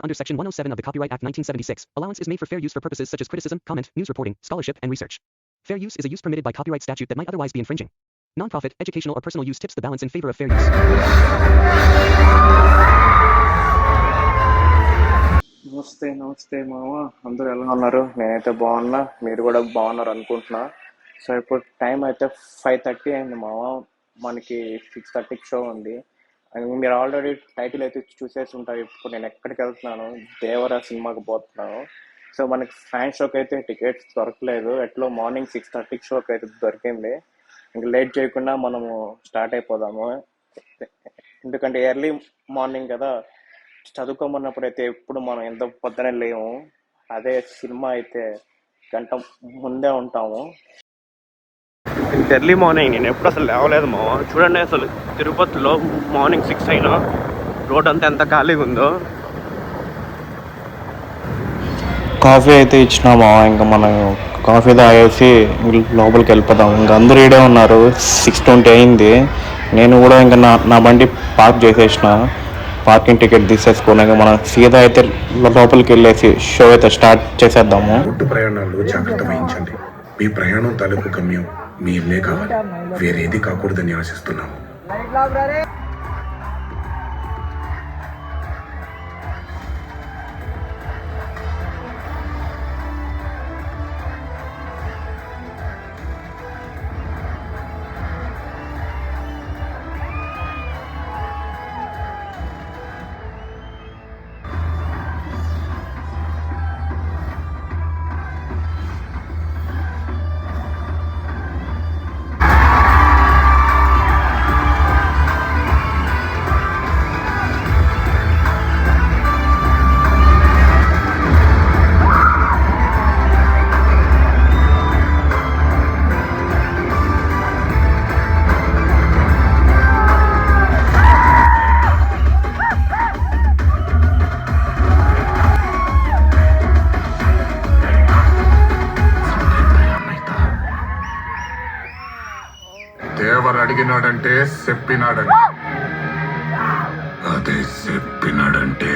Under Section 107 of the Copyright Act 1976, allowance is made for fair use for purposes such as criticism, comment, news reporting, scholarship, and research. Fair use is a use permitted by copyright statute that might otherwise be infringing. Non-profit, educational, or personal use tips the balance in favor of fair use. నమస్తే మామ, అందరూ ఎలా ఉన్నారు? నేనైతే బాగున్నా, మీరు కూడా బాగున్నారు అనుకుంటున్నా. సో ఇప్పుడు టైం అయితే 5:30 అయింది మామ. మనకి 6:30కి షో ఉంది. మీరు ఆల్రెడీ టైటిల్ అయితే చూసేసి ఉంటారు. ఇప్పుడు నేను ఎక్కడికి వెళ్తున్నాను, దేవరా సినిమాకి పోతున్నాను. సో మనకి ఫ్యాన్ షోకి అయితే టికెట్స్ దొరకలేదు. ఎట్లో మార్నింగ్ 6:30కి షోకి అయితే దొరికింది. ఇంక లేట్ చేయకుండా మనము స్టార్ట్ అయిపోదాము. ఎందుకంటే ఎర్లీ మార్నింగ్ కదా, చదువుకోమన్నప్పుడు అయితే ఎప్పుడు మనం ఎంత పొద్దునే లేము. అదే సినిమా అయితే గంట ముందే ఉంటాము. ఎర్లీ మార్నింగ్ నేను ఎప్పుడు అసలు లేవలేదు మా. చూడండి అసలు తిరుపతిలో మార్నింగ్ 6 అయినా రోడ్ అంతా ఎంత ఖాళీగా ఉందో. కాఫీ అయితే ఇచ్చినామా, ఇంకా మనం కాఫీ తాగేసి లోపలికి వెళ్ళిపోదాం. ఇంకా అందరూ ఈడే ఉన్నారు. 6:20 అయింది. నేను కూడా ఇంకా నా బండి పార్క్ చేసేసిన. పార్కింగ్ టికెట్ తీసేసుకున్నాక మనం సీదా అయితే లోపలికి వెళ్ళేసి షో అయితే స్టార్ట్ చేసేద్దాము. రోడ్డు ప్రయాణాలు జాగ్రత్త వహించండి. మీ ప్రయాణం తాలూకు గమ్యం మీ ఇల్లే కావాలి, వేరేది కాకూడదని ఆశిస్తున్నాము. దేవర్ అడిగినాడంటే చెప్పినాడని, అదే చెప్పినాడంటే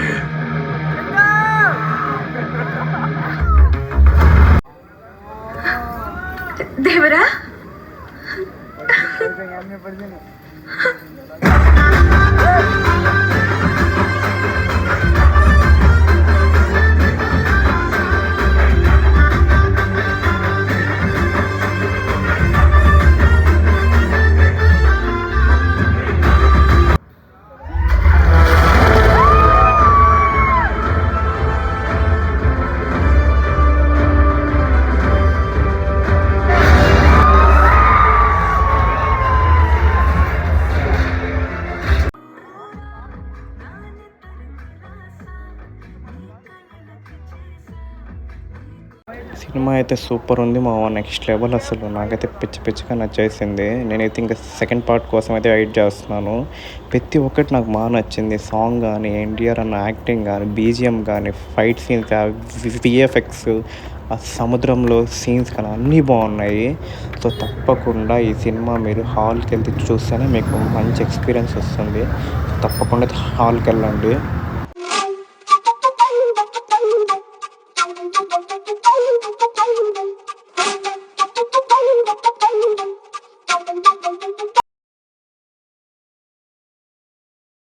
దేవరా సినిమా అయితే సూపర్ ఉంది మా. నెక్స్ట్ లెవెల్ అసలు. నాకైతే పిచ్చిగా నచ్చేసింది. నేనైతే ఇంకా సెకండ్ పార్ట్ కోసం అయితే వెయిట్ చేస్తున్నాను. ప్రతి ఒక్కటి నాకు బాగా నచ్చింది. సాంగ్ కానీ, ఎన్టీఆర్ అన్న యాక్టింగ్ కానీ, బీజిఎం కానీ, ఫైట్ సీన్స్, విఎఫ్ఎక్స్, ఆ సముద్రంలో సీన్స్ కానీ అన్నీ బాగున్నాయి. సో తప్పకుండా ఈ సినిమా మీరు హాల్కి వెళ్తే చూస్తేనే మీకు మంచి ఎక్స్పీరియన్స్ వస్తుంది. తప్పకుండా హాల్కి వెళ్ళండి.